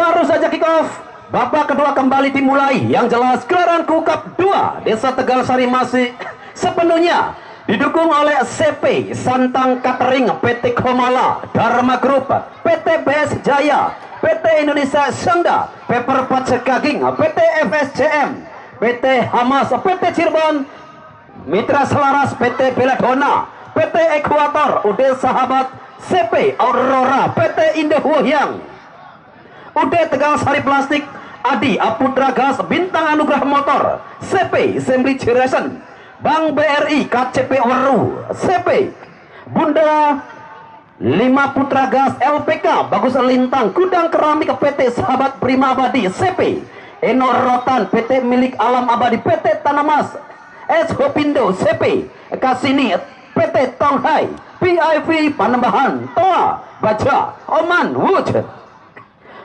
Baru saja kick off. Babak kedua kembali dimulai. Yang jelas gelaran Kukap 2 Desa Tegal Sari masih sepenuhnya didukung oleh CP Santang Catering, PT Komala, Dharma Group, PT BS Jaya, PT Indonesia Sangda, Pepper Pacekaging, PT FSCM, PT Hamas, PT Cirebon, Mitra Selaras, PT Beladona, PT Ekuator, UD Sahabat, CP Aurora, PT Indohyang, UD Tegal Sari Plastik, Adi Aputra Gas, Bintang Anugerah Motor, CP Assembly Generation, Bank BRI, KCP Waru, CP Bunda 5 Putra Gas, LPK Bagus Lintang, Gudang Keramik, PT Sahabat Prima Abadi, CP Eno Rotan, PT Milik Alam Abadi, PT Tanamas, S Hopindo, CP Kasini, PT Tonghai, PIV Panembahan, Toa Baja, Oman Wood,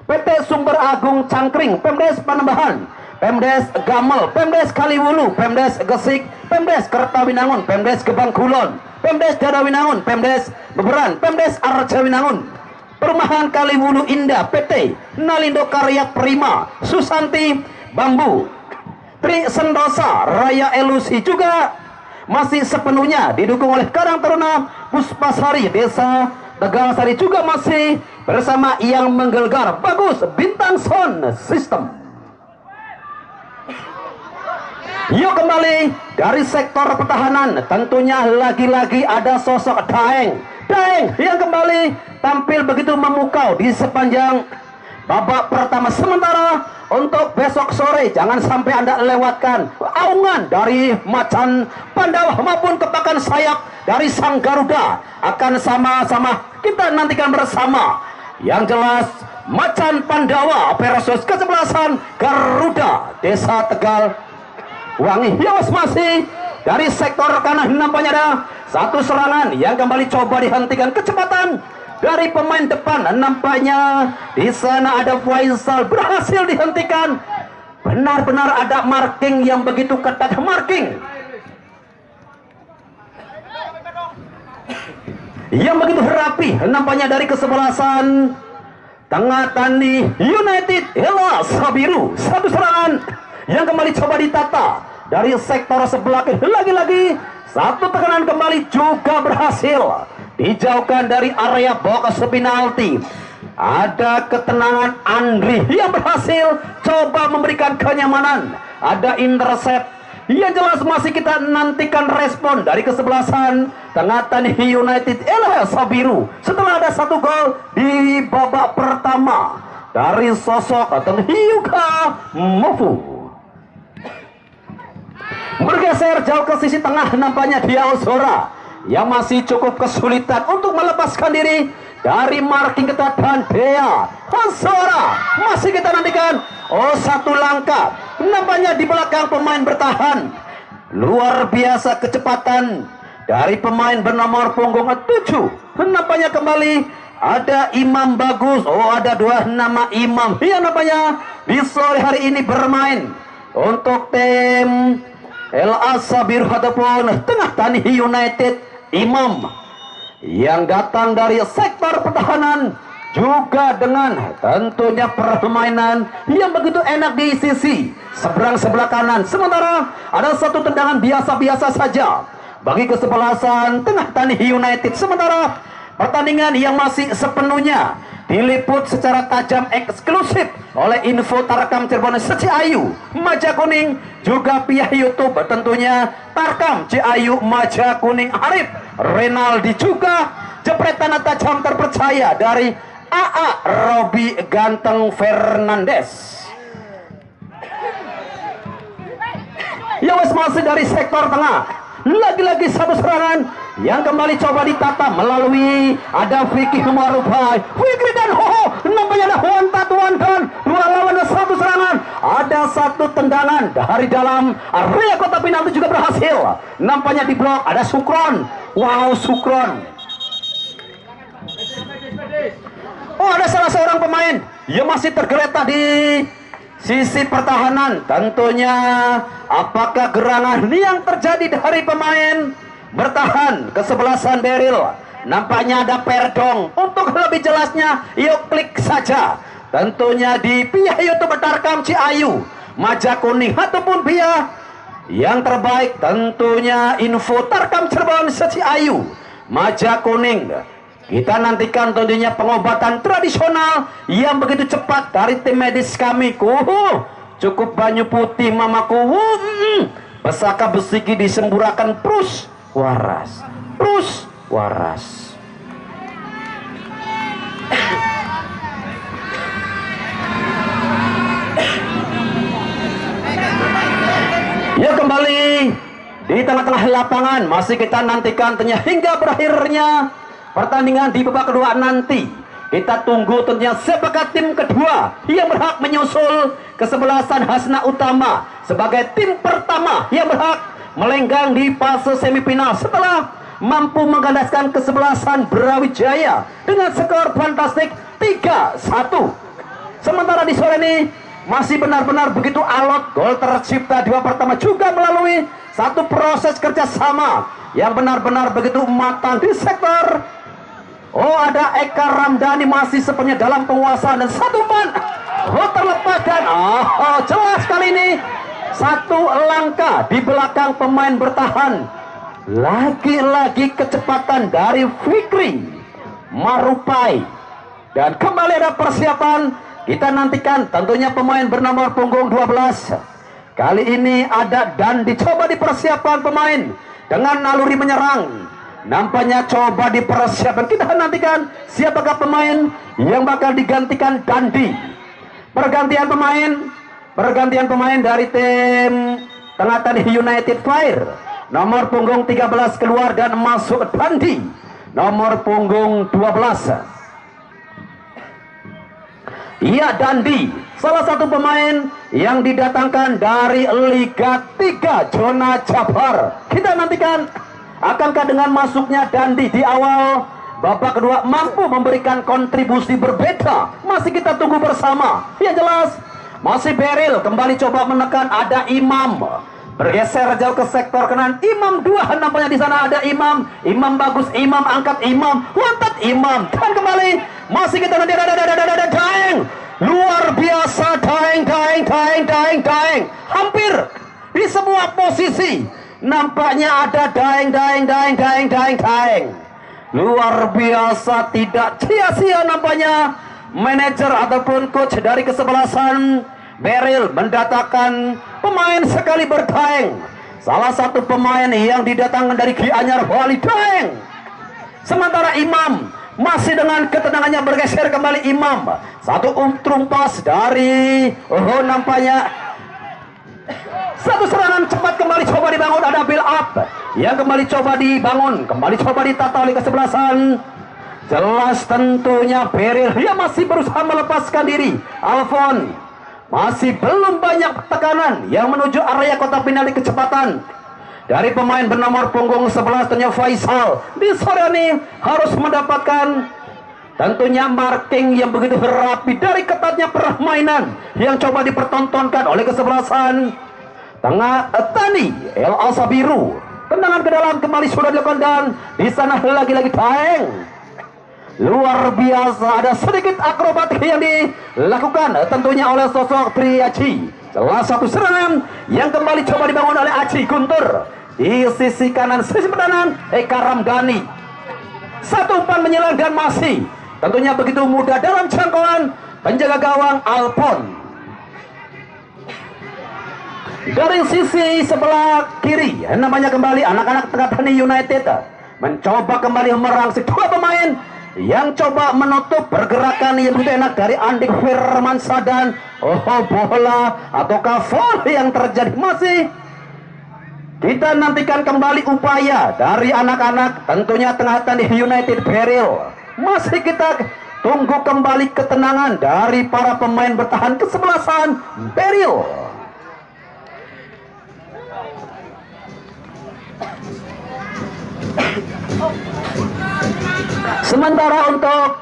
PT Sumber Agung Cangkring, Pemdes Panembahan, Pemdes Gamel, Pemdes Kaliwulu, Pemdes Gesik, Pemdes Kertawinangun, Pemdes Gebang Kulon, Pemdes Dadawinangun, Pemdes Beberan, Pemdes Arjawinangun, Perumahan Kaliwulu Indah, PT Nalindo Karya Prima, Susanti Bambu, Tri Sendosa, Raya Elusi juga masih sepenuhnya didukung oleh Karang Taruna Puspasari, Desa Tegal Sari juga masih bersama yang menggelegar Bagus Bintang Sound System. Yuk kembali dari sektor pertahanan, tentunya lagi-lagi ada sosok Daeng yang kembali tampil begitu memukau di sepanjang babak pertama. Sementara untuk besok sore jangan sampai Anda lewatkan aungan dari Macan Pandawa maupun kepakan sayap dari Sang Garuda. Akan sama-sama kita nantikan bersama. Yang jelas Macan Pandawa versus kesebelasan Garuda Desa Tegal Wangi. Yos masih dari sektor kanan, nampaknya ada satu serangan yang kembali coba dihentikan. Kecepatan dari pemain depan, nampaknya di sana ada Faisal, berhasil dihentikan. Benar-benar ada marking yang begitu ketat, marking yang begitu rapi, nampaknya dari kesebelasan Tengah Tani United. Ella Sabiru, satu serangan yang kembali coba ditata dari sektor sebelah. Lagi-lagi satu tekanan kembali juga berhasil dijauhkan dari area box penalti. Ada ketenangan Andri yang berhasil coba memberikan kenyamanan. Ada intercept. Yang jelas masih kita nantikan respon dari kesebelasan Tengah Tani United. Ella Sabiru setelah ada satu gol di babak pertama dari sosok Hyuga Mofu. Bergeser jauh ke sisi tengah, nampaknya dia Ozora yang masih cukup kesulitan untuk melepaskan diri dari marking ketat. Dan Dea Ozora masih kita nantikan. Oh, satu langkah nampaknya di belakang pemain bertahan. Luar biasa kecepatan dari pemain bernomor punggung 7. Nampaknya kembali ada Imam Bagus. Oh, ada dua nama Imam yang nampaknya di sore hari ini bermain untuk tim El Asabir ataupun Tengah Tani United. Imam yang datang dari sektor pertahanan juga dengan tentunya permainan yang begitu enak di sisi seberang sebelah kanan. Sementara ada satu tendangan biasa-biasa saja bagi kesebelasan Tengah Tani United. Sementara pertandingan yang masih sepenuhnya diliput secara tajam eksklusif oleh Info Tarkam Cirebon Ciayu Maja Kuning, juga pihak YouTube tentunya Tarkam Ciayu Maja Kuning. Arif Renaldi juga jepretan tajam terpercaya dari AA Robi Ganteng Fernandes. Yowes masih dari sektor tengah. Lagi-lagi satu serangan yang kembali coba ditata melalui ada Vicky Marubai, Fikri dan Hoho. Nampaknya ada Huan Tatuan dan dua lawan satu serangan. Ada satu tendangan dari dalam area kotak penalti juga berhasil. Nampaknya di blok ada Sukron. Wow, Sukron. Oh, ada salah seorang pemain yang masih tergeletak di sisi pertahanan. Tentunya apakah gerangan yang terjadi dari pemain bertahan kesebelasan Beril? Nampaknya ada Perdong. Untuk lebih jelasnya yuk klik saja tentunya di pihak YouTube Tarkam Ciayu, Maja Kuning ataupun pihak yang terbaik tentunya Info Tarkam Cirebon Ciayu, Maja Kuning. Kita nantikan tentunya pengobatan tradisional yang begitu cepat dari tim medis kami. Cukup banyu putih mamaku. Pesaka besiki disemburakan prus waras. Prus waras. Ya, kembali di tengah-tengah lapangan masih kita nantikan tentunya hingga berakhirnya pertandingan di babak kedua nanti. Kita tunggu tentunya siapakah tim kedua yang berhak menyusul kesebelasan Hasna Utama sebagai tim pertama yang berhak melenggang di fase semifinal setelah mampu menggandaskan kesebelasan Brawijaya dengan skor fantastik 3-1. Sementara di sore ini masih benar-benar begitu alot. Gol tercipta di babak pertama juga melalui satu proses kerjasama yang benar-benar begitu matang di sektor. Ada Eka Ramdhani masih sepenuhnya dalam penguasaan dan satu umpan terlepaskan. Jelas kali ini satu langkah di belakang pemain bertahan. Lagi-lagi kecepatan dari Fikri Marupai. Dan kembali ada persiapan. Kita nantikan tentunya pemain bernomor punggung 12. Kali ini ada dan dicoba dipersiapkan pemain dengan naluri menyerang. Nampaknya coba dipersiapkan. Kita nantikan siapakah pemain yang bakal digantikan Dandi. Pergantian pemain dari tim Tengah Tani United Fire. Nomor punggung 13 keluar dan masuk Dandi. Nomor punggung 12. Iya, Dandi, salah satu pemain yang didatangkan dari Liga 3 Zona Jabar. Kita nantikan akankah dengan masuknya Dandi di awal babak kedua mampu memberikan kontribusi berbeda. Masih kita tunggu bersama. Yang jelas masih Beril kembali coba menekan, ada Imam bergeser jauh ke sektor kanan. Imam 2 nampaknya di sana ada Imam. Imam bagus, Imam angkat, Imam wantat, Imam dan kembali masih kita nanti ada Daeng. Luar biasa, Daeng. Hampir di semua posisi nampaknya ada Daeng. Luar biasa, tidak sia-sia nampaknya manajer ataupun coach dari kesebelasan Beril mendatangkan pemain sekali berdaeng. Salah satu pemain yang didatangkan dari Gianyar Bali, Daeng. Sementara Imam masih dengan ketenangannya bergeser kembali. Imam satu trumpas dari nampaknya satu serangan cepat kembali coba dibangun. Ada build up yang kembali coba dibangun, kembali coba ditata oleh kesebelasan. Jelas tentunya Beril dia masih berusaha melepaskan diri. Alfon masih belum banyak tekanan yang menuju area kotak penalti. Kecepatan dari pemain bernomor punggung 11 tentunya Faisal di sore ini harus mendapatkan tentunya marking yang begitu rapi dari ketatnya permainan yang coba dipertontonkan oleh kesebelasan Tengah Tani El Asabiru. Tendangan ke dalam kembali sudah dilakukan dan di sana lagi-lagi Daeng. Luar biasa, ada sedikit akrobatik yang dilakukan tentunya oleh sosok Triaji. Salah satu serangan yang kembali coba dibangun oleh Aji Guntur di sisi kanan, sisi pertahanan Eka Ramdhani. Satu umpan menyelang dan masih tentunya begitu mudah dalam jangkauan penjaga gawang Alpon. Dari sisi sebelah kiri namanya kembali anak-anak Tengah Tani United mencoba kembali merangsek dua pemain yang coba menutup pergerakan yang begitu enak dari Andik Firmansyah dan bola ataukah foul yang terjadi. Masih kita nantikan kembali upaya dari anak-anak tentunya Tengah Tani United Beril. Masih kita tunggu kembali ketenangan dari para pemain bertahan kesebelasan Beril. Sementara untuk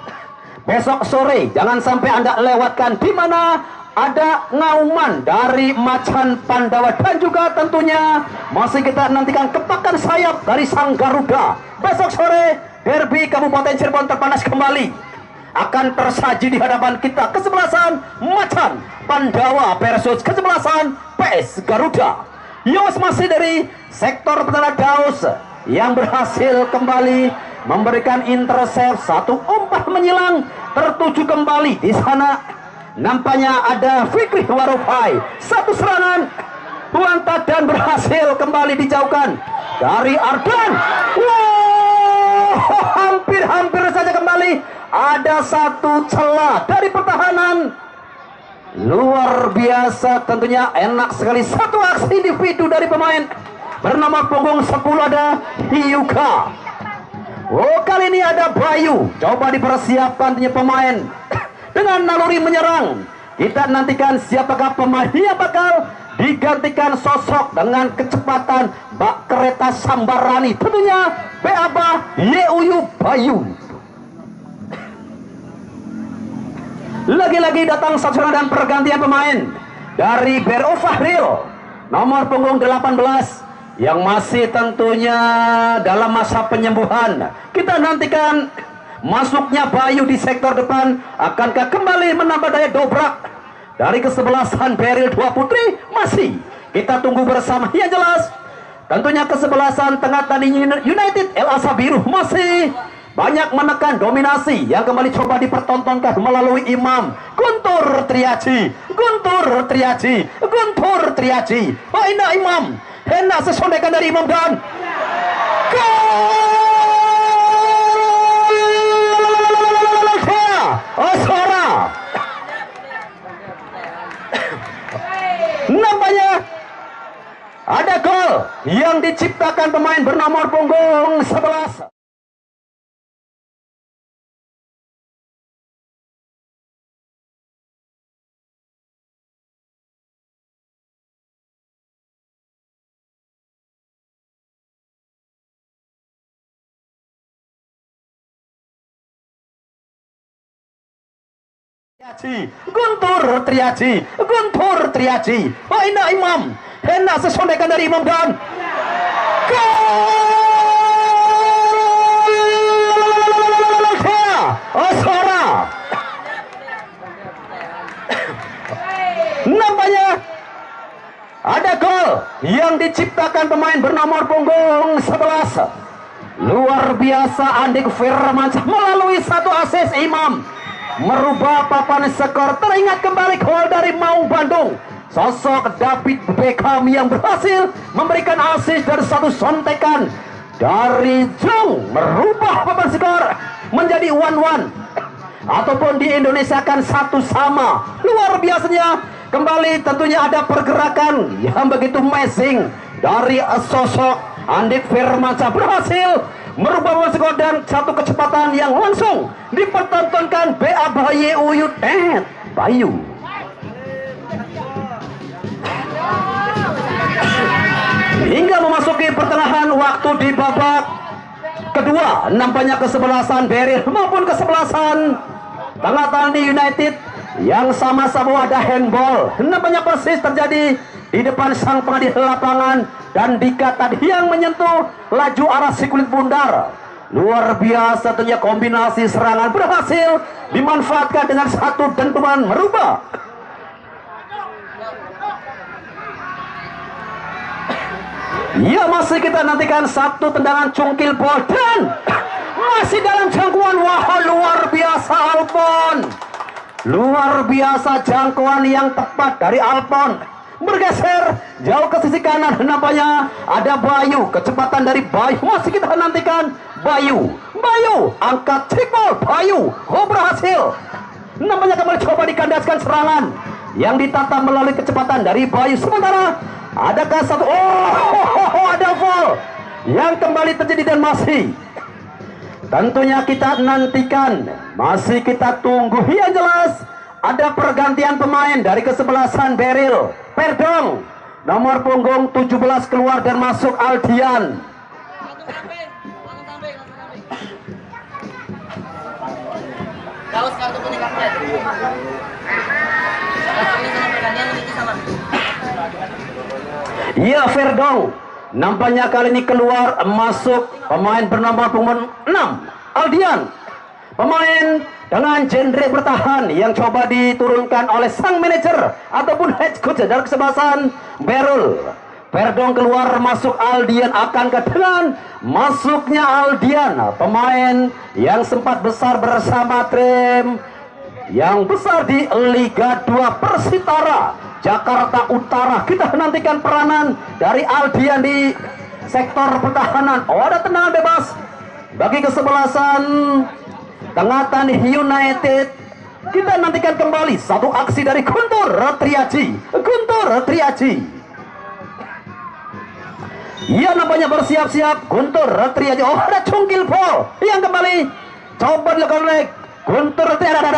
besok sore jangan sampai Anda lewatkan di mana ada ngauman dari Macan Pandawa dan juga tentunya masih kita nantikan kepakan sayap dari Sang Garuda. Besok sore derby Kabupaten Cirebon terpanas kembali akan tersaji di hadapan kita. Kesebelasan Macan Pandawa versus kesebelasan PS Garuda. Yos masih dari sektor Petara Daus yang berhasil kembali memberikan intercept, satu umpan menyilang tertuju kembali di sana. Nampaknya ada Fikri Warufai, satu serangan puantat dan berhasil kembali dijauhkan dari Ardan. Wow, hampir saja kembali ada satu celah dari pertahanan. Luar biasa, tentunya enak sekali satu aksi individu dari pemain bernama punggung 10 ada Hyuga. Oh, kali ini ada Bayu. Coba dipersiapkan tentunya pemain dengan naluri menyerang. Kita nantikan siapakah pemain yang bakal digantikan sosok dengan kecepatan bak kereta sambarani. Tentunya Beaba Yeuyu Bayu. Lagi-lagi datang satu dan pergantian pemain dari Bero Fahril nomor punggung 18 yang masih tentunya dalam masa penyembuhan. Kita nantikan masuknya Bayu di sektor depan. Akankah kembali menambah daya dobrak dari kesebelasan Beril 2 Putri? Masih kita tunggu bersama. Yang jelas tentunya kesebelasan Tengah Tani United El Asabiru masih banyak menekan dominasi yang kembali coba dipertontonkan melalui Imam Guntur Triaji. Aina Imam hendak sesondekan dari Imam dan Osora. Nampaknya ada gol yang diciptakan pemain bernomor punggung 11. Guntur Triaji. Aina Imam hendak sesondekan dari Imam dan Osora. Nampaknya ada gol yang diciptakan pemain bernomor punggung 11. Luar biasa, Andik Firmansyah melalui satu asis Imam merubah papan skor. Teringat kembali gol dari Maung Bandung, sosok David Beckham yang berhasil memberikan asis dari satu sontekan dari Jung merubah papan skor menjadi 1-1 ataupun di Indonesia kan 1-1. Luar biasanya kembali tentunya ada pergerakan yang begitu amazing dari sosok Andik Firmansyah berhasil merubah skor dan satu kecepatan yang langsung dipertontonkan Beaba Yeuyu Bayu. Hingga memasuki pertengahan waktu di babak kedua, nampaknya kesebelasan Beril maupun kesebelasan Tengah Tani United yang sama-sama ada handball. Nampaknya persis terjadi di depan sang pengadil lapangan dan Dika tadi yang menyentuh laju arah si kulit bundar. Luar biasa, tentunya kombinasi serangan berhasil dimanfaatkan dengan satu dentuman merubah. Ya, masih kita nantikan satu tendangan cungkil bol dan masih dalam jangkauan. Wah, luar biasa Alpon. Luar biasa jangkauan yang tepat dari Alpon. Bergeser jauh ke sisi kanan, nampaknya ada Bayu. Kecepatan dari Bayu masih kita nantikan. Bayu angkat triple. Bayu berhasil. Nampaknya kembali coba dikandaskan serangan yang ditata melalui kecepatan dari Bayu. Sementara adakah satu ada foul yang kembali terjadi dan masih tentunya kita nantikan, masih kita tunggu. Yang jelas ada pergantian pemain dari kesebelasan Beril. Perdong nomor punggung 17 keluar dan masuk Aldian. Iya, Verdong nampaknya kali ini keluar, masuk pemain bernama punggung 6 Aldian. Pemain dengan genre bertahan yang coba diturunkan oleh sang manajer ataupun head coach dari kesebelasan Berul. Perdong keluar, masuk Aldian, akan ke dengan masuknya Aldian, pemain yang sempat besar bersama tim yang besar di Liga 2 Persitara Jakarta Utara. Kita nantikan peranan dari Aldian di sektor pertahanan. Oh, ada tendangan bebas bagi kesebelasan Tengatan United. Kita nantikan kembali satu aksi dari Guntur Triaji. Guntur Triaji. Ia nampaknya bersiap-siap. Guntur Triaji. Oh, ada cungkil pol yang kembali coba dilakukan oleh Guntur Triaji.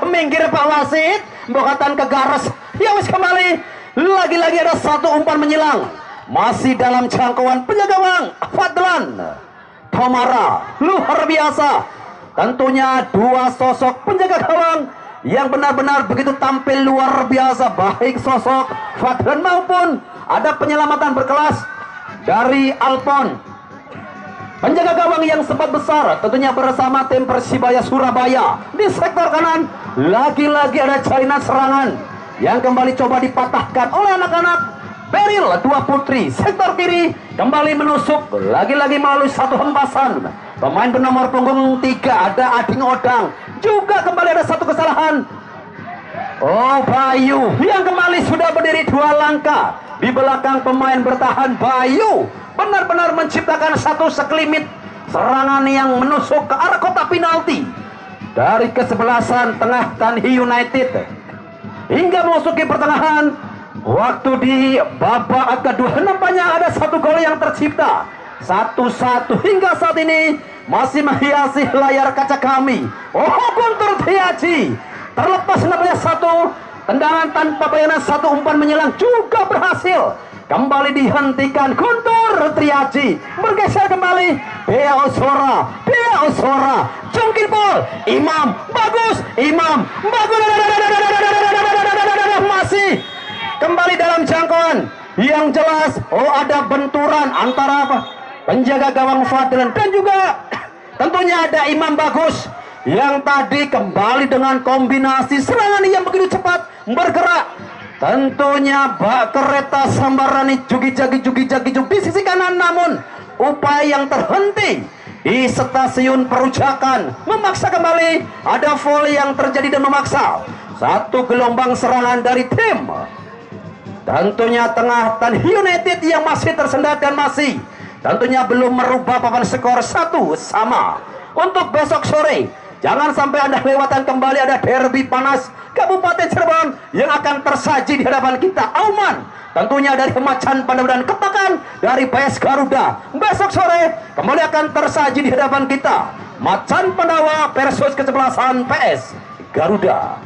Minggir Pak Wasit, bokatan ke garis. Ya wis kembali. Lagi-lagi ada satu umpan menyilang. Masih dalam jangkauan penjaga gawang Fadlan Tomara. Luar biasa. Tentunya dua sosok penjaga gawang yang benar-benar begitu tampil luar biasa. Baik sosok Fadlan maupun ada penyelamatan berkelas dari Alpon. Penjaga gawang yang sempat besar tentunya bersama tim Persibaya Surabaya. Di sektor kanan lagi-lagi ada jalinan serangan yang kembali coba dipatahkan oleh anak-anak Beril dua putri. Sektor kiri kembali menusuk lagi-lagi melalui satu hempasan. Pemain bernomor punggung 3 ada Ading Odang. Juga kembali ada satu kesalahan. Oh, Bayu yang kembali sudah berdiri 2 langkah di belakang pemain bertahan. Bayu benar-benar menciptakan satu sekelimit serangan yang menusuk ke arah kotak penalti dari kesebelasan Tengatan United. Hingga memasuki pertengahan waktu di babak kedua, nampaknya ada satu gol yang tercipta 1-1 hingga saat ini masih menghiasi layar kaca kami. Oh, Guntur Triaji terlepas nampaknya satu tendangan tanpa bayangan, satu umpan menyilang juga berhasil kembali dihentikan. Guntur Triaji bergeser kembali. Bea Osora jungkir bol. Imam bagus. Masih kembali dalam jangkauan yang jelas. Oh, ada benturan antara penjaga gawang Fadlan dan juga tentunya ada Imam Bagus yang tadi kembali dengan kombinasi serangan yang begitu cepat bergerak. Tentunya bak kereta Sambarani jugi jagi di sisi kanan, namun upaya yang terhenti di stasiun Perujakan memaksa kembali. Ada volley yang terjadi dan memaksa satu gelombang serangan dari tim tentunya Tengatan United yang masih tersendat dan masih tentunya belum merubah papan skor 1-1. Untuk besok sore jangan sampai Anda lewatkan kembali ada derby panas Kabupaten Cirebon yang akan tersaji di hadapan kita. Auman tentunya dari Macan Pandawa dan Ketakan dari PS Garuda. Besok sore kembali akan tersaji di hadapan kita Macan Pandawa versus kesebelasan PS Garuda.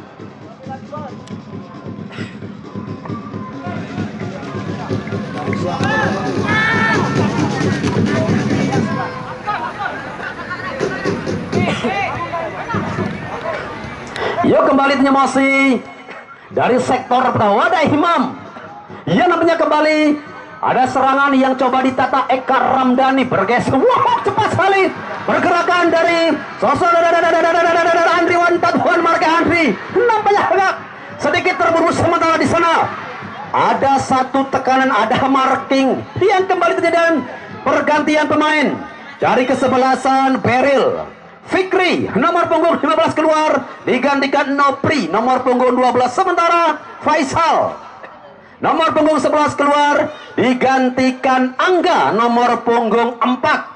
Yuk kembali masih dari sektor pertahanan ada Imam. Ya namanya kembali ada serangan yang coba ditata Eka Ramdhani bergeser. Wah, cepat sekali pergerakan dari sosok Andriwan Tatuan Marga Andri. Nampaknya agak sedikit terburu sementara di sana. Ada satu tekanan, ada marking yang kembali terjadi. Pergantian pemain dari kesebelasan Beril. Fikri nomor punggung 15 keluar digantikan Nopri nomor punggung 12, sementara Faisal nomor punggung 11 keluar digantikan Angga nomor punggung 4.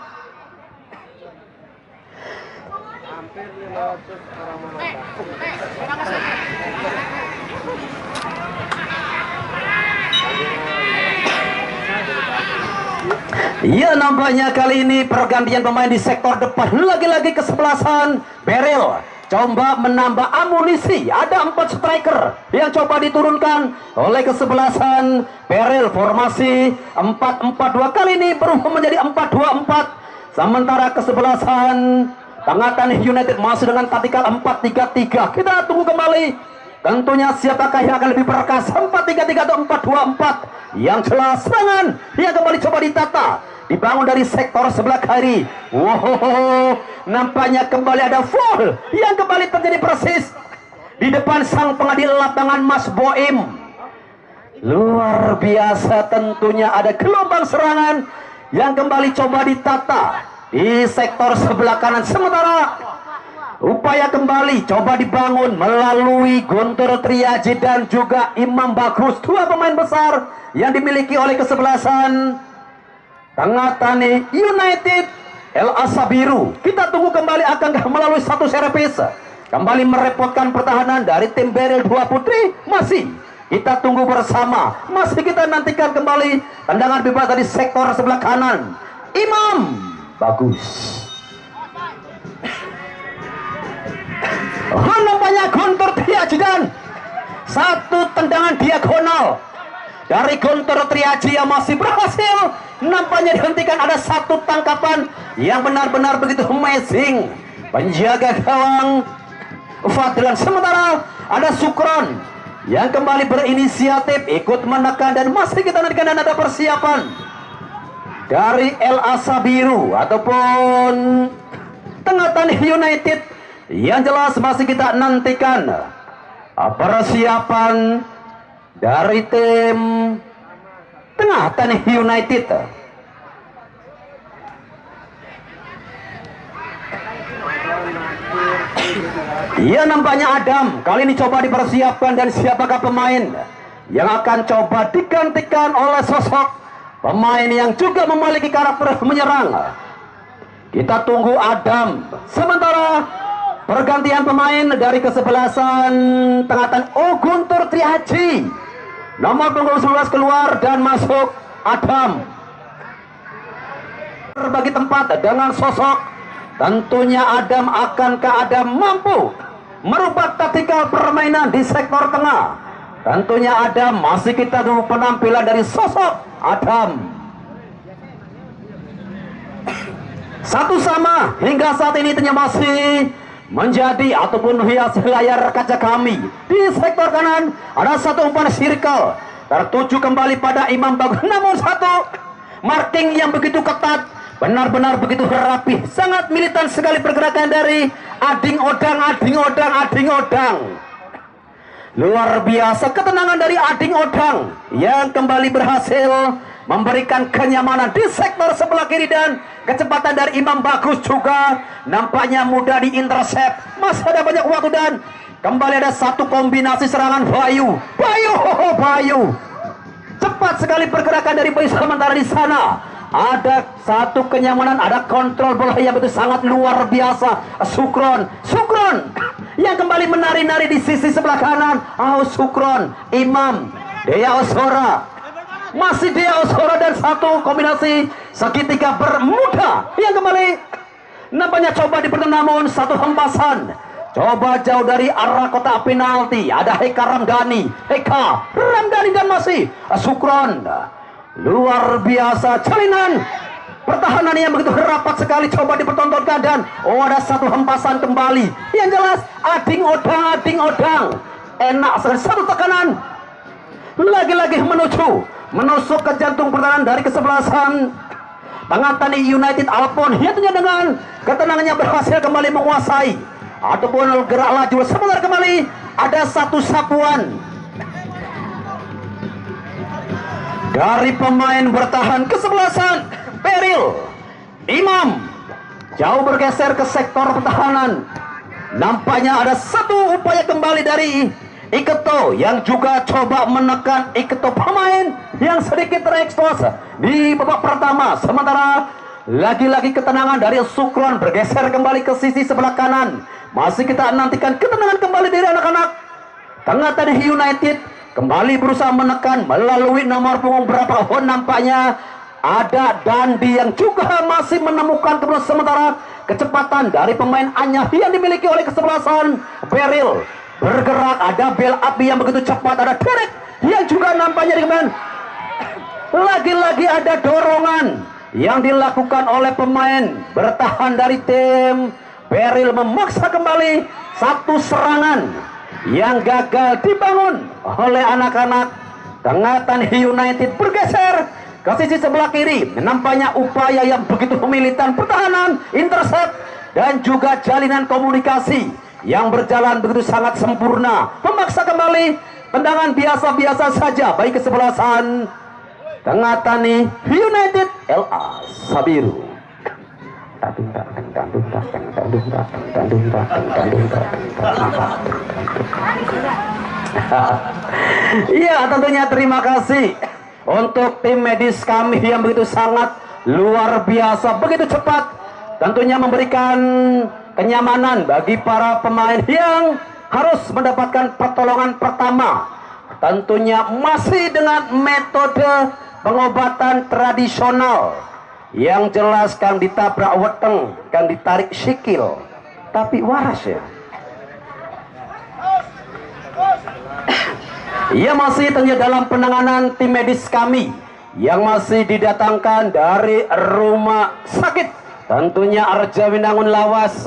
Ya, nampaknya kali ini pergantian pemain di sektor depan. Lagi-lagi kesebelasan Beril coba menambah amunisi. Ada 4 striker yang coba diturunkan oleh kesebelasan Beril. Formasi 4-4-2 kali ini berubah menjadi 4-2-4. Sementara kesebelasan Tengatan United masih dengan taktikal 4-3-3. Kita tunggu kembali. Tentunya siapakah yang akan lebih perkasa, 4-3-3 atau 4-2-4. Yang jelas serangan yang kembali coba ditata dibangun dari sektor sebelah kiri. Wow, nampaknya kembali ada foul yang kembali terjadi persis di depan sang pengadil lapangan Mas Boim. Luar biasa, tentunya ada gelombang serangan yang kembali coba ditata di sektor sebelah kanan. Sementara upaya kembali coba dibangun melalui Guntur Triaji dan juga Imam Bagus, dua pemain besar yang dimiliki oleh kesebelasan Tangatan United El Asabiru. Kita tunggu kembali akan melalui satu servis kembali merepotkan pertahanan dari tim Beril 2 Putri. Masih kita tunggu bersama, masih kita nantikan kembali tendangan bebas dari sektor sebelah kanan Imam Bagus. Nampaknya Guntur Triaji dan satu tendangan diagonal dari Guntur Triaji yang masih berhasil nampaknya dihentikan. Ada satu tangkapan yang benar-benar begitu amazing, penjaga gawang Fadlan. Sementara ada Sukron yang kembali berinisiatif ikut menekan, dan masih kita nantikan dan ada persiapan dari El Asabiru ataupun Tangatan United. Yang jelas masih kita nantikan persiapan dari tim Tangatan United. Ya, nampaknya Adam kali ini coba dipersiapkan, dan siapakah pemain yang akan coba digantikan oleh sosok pemain yang juga memiliki karakter menyerang. Kita tunggu Adam. Sementara pergantian pemain dari kesebelasan Tangatan Guntur Triaji, nomor punggung 11 keluar dan masuk Adam. Berbagi tempat dengan sosok, tentunya Adam. Akankah Adam mampu merubah taktikal permainan di sektor tengah? Tentunya Adam. Masih kita tunggu penampilan dari sosok Adam. Satu sama hingga saat ini ternyata masih menjadi ataupun hias layar kaca kami. Di sektor kanan ada satu umpan circle tertuju kembali pada Imam Bagus, namun satu marking yang begitu ketat, benar-benar begitu rapi, sangat militan sekali pergerakan dari Ading Odang. Luar biasa ketenangan dari Ading Odang yang kembali berhasil memberikan kenyamanan di sektor sebelah kiri, dan kecepatan dari Imam Bagus juga nampaknya mudah diintercept. Masih ada banyak waktu, dan kembali ada satu kombinasi serangan Bayu. Cepat sekali pergerakan dari Bayu. Sementara di sana ada satu kenyamanan, ada kontrol bola yang betul sangat luar biasa. Sukron yang kembali menari-nari di sisi sebelah kanan. Sukron, Imam, Dea Osora, masih Dea Osora, dan satu kombinasi segitiga bermuda yang kembali nampaknya coba dipertanding, namun satu hempasan coba jauh dari arah kotak penalti. Ada Heka Ramdhani dan masih Sukron. Luar biasa jalinan pertahanan yang begitu rapat sekali coba dipertontonkan, dan ada satu hempasan kembali. Yang jelas Ading Odang enak sekali, satu tekanan lagi-lagi menusuk ke jantung pertahanan dari kesebelasan Tangatan United. Alpon tentunya dengan ketenangannya berhasil kembali menguasai ataupun gerak laju. Sebentar kembali ada satu sapuan dari pemain bertahan kesebelasan Beril. Imam jauh bergeser ke sektor pertahanan. Nampaknya ada satu upaya kembali dari Iketo yang juga coba menekan Iketo, pemain yang sedikit terekspos di babak pertama. Sementara lagi-lagi ketenangan dari Sukron bergeser kembali ke sisi sebelah kanan. Masih kita nantikan ketenangan kembali dari anak-anak Tangatan United. Kembali berusaha menekan melalui nomor punggung berapa. Nampaknya ada Dandi yang juga masih menemukan kemudian. Sementara kecepatan dari pemain Anyah yang dimiliki oleh kesebelasan Beril bergerak. Ada bel api yang begitu cepat. Ada Derek yang juga nampaknya dengan lagi-lagi ada dorongan yang dilakukan oleh pemain bertahan dari tim Beril, memaksa kembali satu serangan yang gagal dibangun oleh anak-anak Tangatan United. Bergeser ke sisi sebelah kiri, nampaknya upaya yang begitu militan, pertahanan, intercept, dan juga jalinan komunikasi yang berjalan begitu sangat sempurna, memaksa kembali tendangan biasa-biasa saja baik kesebelasan Tengah Tani United LA Sabiru. Iya, tentunya terima kasih untuk tim medis kami yang begitu sangat luar biasa, begitu cepat, tentunya memberikan kenyamanan bagi para pemain yang harus mendapatkan pertolongan pertama. Tentunya masih dengan metode pengobatan tradisional. Yang jelas kan ditabrak weteng, kan ditarik sikil, tapi waras ya. Ia masih tentunya dalam penanganan tim medis kami yang masih didatangkan dari rumah sakit, tentunya Arja Winangun Lawas.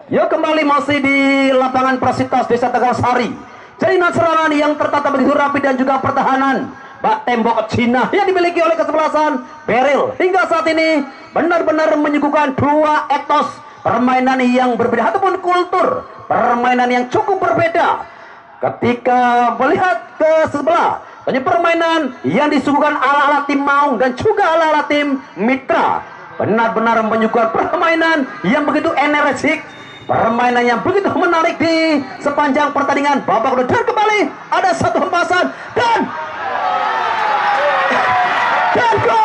Ya, kembali masih di lapangan Prasitas Desa Tegal Sari. Jalinan serangan yang tertata begitu rapi dan juga pertahanan bak tembok Cina yang dimiliki oleh kesebelasan Beril hingga saat ini benar-benar menyuguhkan dua etos permainan yang berbeda ataupun kultur permainan yang cukup berbeda. Ketika melihat ke sebelah, hanya permainan yang disuguhkan ala-ala tim Maung dan juga ala-ala tim Mitra, benar-benar menyuguhkan permainan yang begitu energik, permainan yang begitu menarik di sepanjang pertandingan babak kedua. Dan kembali ada satu hempasan dan gol!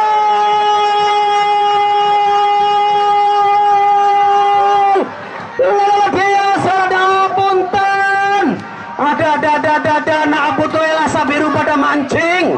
Dia sadar punten. Ada nak butuh LA Sabiru pada mancing.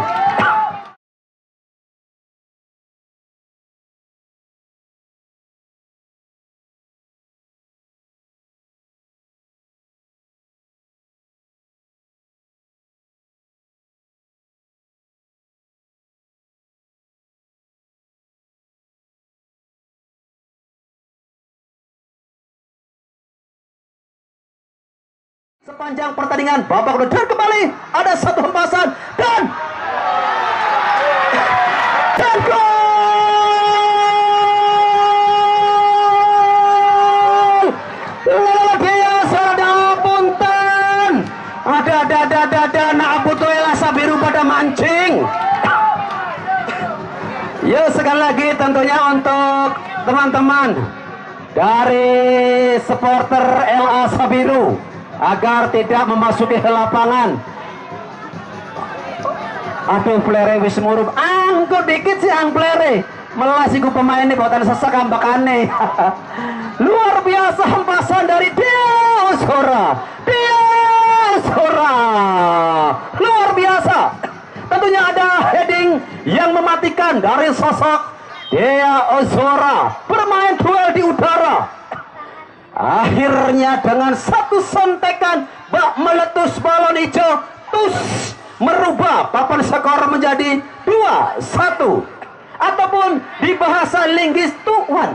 Sepanjang pertandingan babak kedua. Dan kembali ada satu hempasan dan gol! Dia sadar punten. Ada nak butuh LA Sabiru pada mancing. Ya, sekali lagi tentunya untuk teman-teman dari supporter LA Sabiru agar tidak memasuki lapangan. Aduh, pelere wis murup. Angkut dikit sih ang pelere. Melasiku pemain ini buatan sesak ambakane. Luar biasa hempasan dari Diosora. Luar biasa. Tentunya ada heading yang mematikan dari sosok Diosora. Bermain duel di udara. Akhirnya dengan satu sontekan bak meletus balon hijau, merubah papan skor menjadi 2-1 ataupun di bahasa linggis 2-1.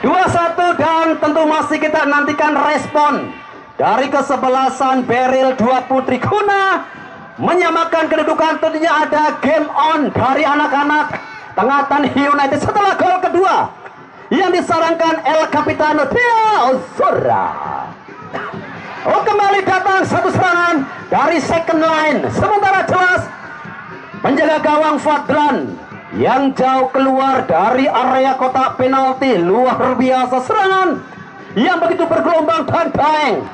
2-1 dan tentu masih kita nantikan respon dari kesebelasan Beril 2 Putri guna menyamakan kedudukan. Tentunya ada game on dari anak-anak Tengah Tani United setelah gol kedua yang disarankan El Capitano Diosora. Oh, kembali datang satu serangan dari second line. Sementara jelas penjaga gawang Fadlan yang jauh keluar dari area kotak penalti. Luar biasa serangan yang begitu bergelombang dan daeng.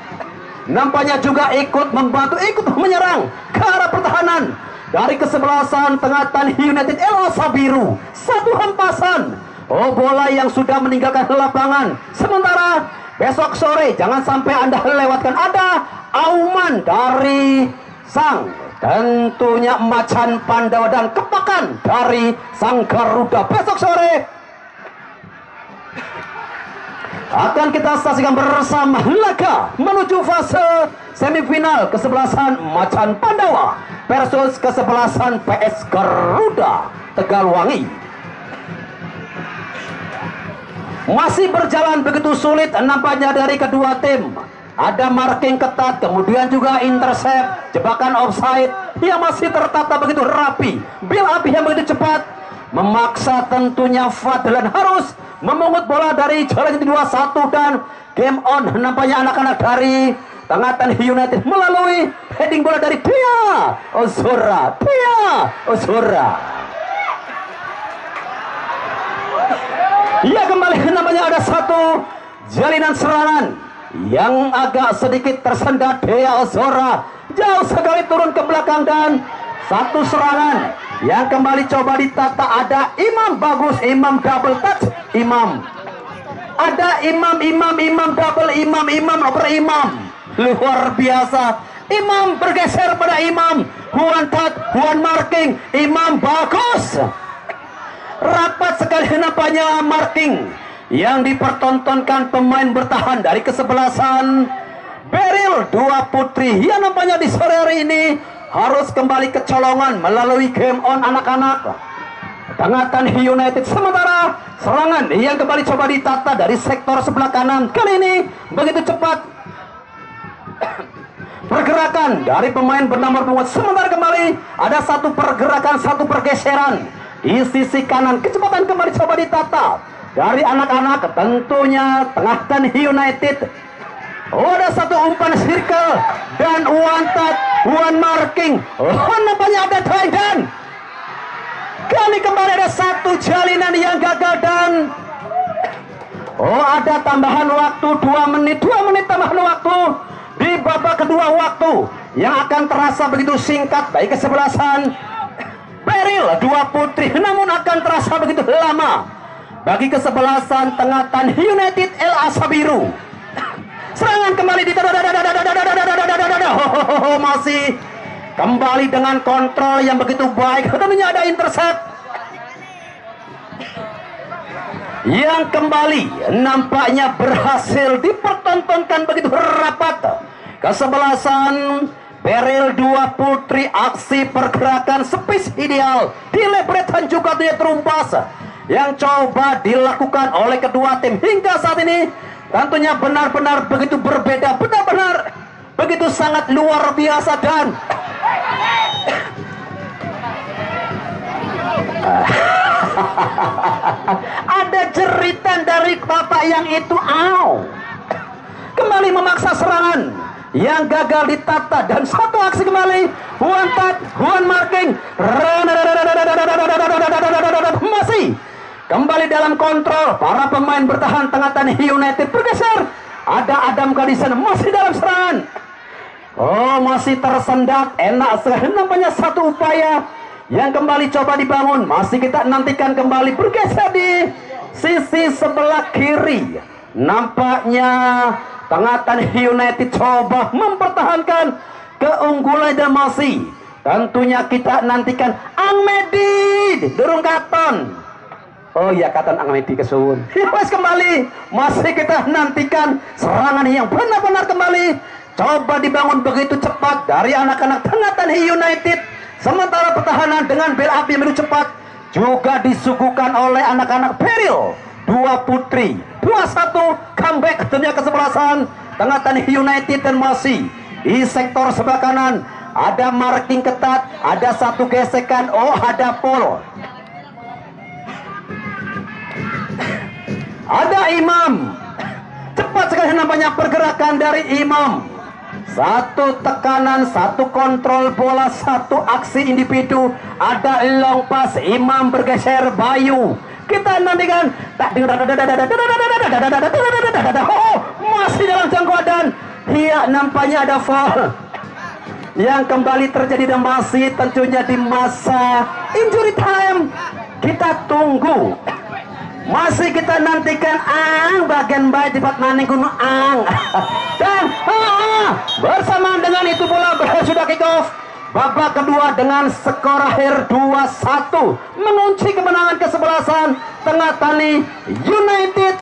Nampaknya juga ikut membantu, ikut menyerang ke arah pertahanan dari kesebelasan Tengah Tani United LA Sabiru. Satu hempasan. Oh, bola yang sudah meninggalkan lapangan. Sementara besok sore jangan sampai Anda lewatkan, ada auman dari sang tentunya Macan Pandawa dan kepakan dari sang Garuda. Besok sore akan kita saksikan bersama laga menuju fase semifinal kesebelasan Macan Pandawa versus kesebelasan PS Garuda Tegalwangi. Masih berjalan begitu sulit nampaknya dari kedua tim. Ada marking ketat, kemudian juga intercept, jebakan offside yang masih tertata begitu rapi, build up yang begitu cepat, memaksa tentunya Fadlan harus memungut bola dari jalan 2-1 dan game on. Nampaknya anak-anak dari Tangatan United melalui heading bola dari Dia Ozora. Ya, kembali namanya ada satu jalinan serangan yang agak sedikit tersendat. Dia Ozora jauh sekali turun ke belakang dan satu serangan yang kembali coba ditata. Ada Imam, bagus, Imam double touch, Imam. Ada Imam double, Imam over Imam. Luar biasa. Imam bergeser pada Imam. One touch, one marking. Imam bagus. Rapat sekali nampaknya marking yang dipertontonkan pemain bertahan dari kesebelasan Beril Dua Putri yang nampaknya di sore hari ini harus kembali kecolongan melalui game on anak-anak Tangatan United. Sementara serangan yang kembali coba ditata dari sektor sebelah kanan, kali ini begitu cepat pergerakan dari pemain bernomor punggung. Sementara kembali ada satu pergerakan, satu pergeseran di sisi kanan. Kecepatan kembali coba ditata dari anak-anak tentunya Tangatan United. Oh, ada satu umpan circle dan one touch, one marking. Oh, nampaknya ada try dan kali kembali ada satu jalinan yang gagal dan oh, ada tambahan waktu 2 menit tambahan waktu di babak kedua, waktu yang akan terasa begitu singkat bagi kesebelasan Beril Dua Putri, namun akan terasa begitu lama bagi kesebelasan Tangatan United El Asabiru. Serangan kembali di masih kembali dengan kontrol yang begitu baik. Tentunya ada intercept yang kembali nampaknya berhasil dipertontonkan begitu rapat. Kesebelasan Beril Dua Putri, aksi pergerakan space ideal dilebretkan juga dia terumpas yang coba dilakukan oleh kedua tim hingga saat ini tentunya benar-benar begitu berbeda, benar-benar begitu sangat luar biasa. Dan ada jeritan dari bapak yang itu. Kembali memaksa serangan yang gagal ditata dan satu aksi kembali, one touch, one marking. Masih kembali dalam kontrol para pemain bertahan Tangatan United. Bergeser, ada Adam Kadisen masih dalam serangan. Oh, masih tersendat. Enak sekali nampaknya satu upaya yang kembali coba dibangun. Masih kita nantikan kembali bergeser di sisi sebelah kiri. Nampaknya Tangatan United coba mempertahankan keunggulan dan masih tentunya kita nantikan Angmedi durung katon. Oh iya, katon Angmedi kesuwun. Mas kembali masih kita nantikan serangan yang benar-benar kembali coba dibangun begitu cepat dari anak-anak Tangatan United. Sementara pertahanan dengan build up yang begitu cepat juga disuguhkan oleh anak-anak Beril Dua Putri. 2-1 comeback tentunya kesebelasan Tangatan United. Dan masih di sektor sebelah kanan ada marking ketat, ada satu gesekan. Oh, ada Paul, ada Imam. Cepat sekali nampaknya pergerakan dari Imam. Satu tekanan, satu kontrol bola, satu aksi individu. Ada long pass, Imam bergeser, Bayu. Kita nantikan. Oh, masih dalam jangkauan dan dia nampaknya ada foul yang kembali terjadi dan masih tentunya di masa injury time. Kita tunggu, masih kita nantikan bagian baik di maning kuno dan bersamaan dengan itu bola sudah kick off. Babak kedua dengan skor akhir 2-1 mengunci kemenangan kesebelasan Tangatan United.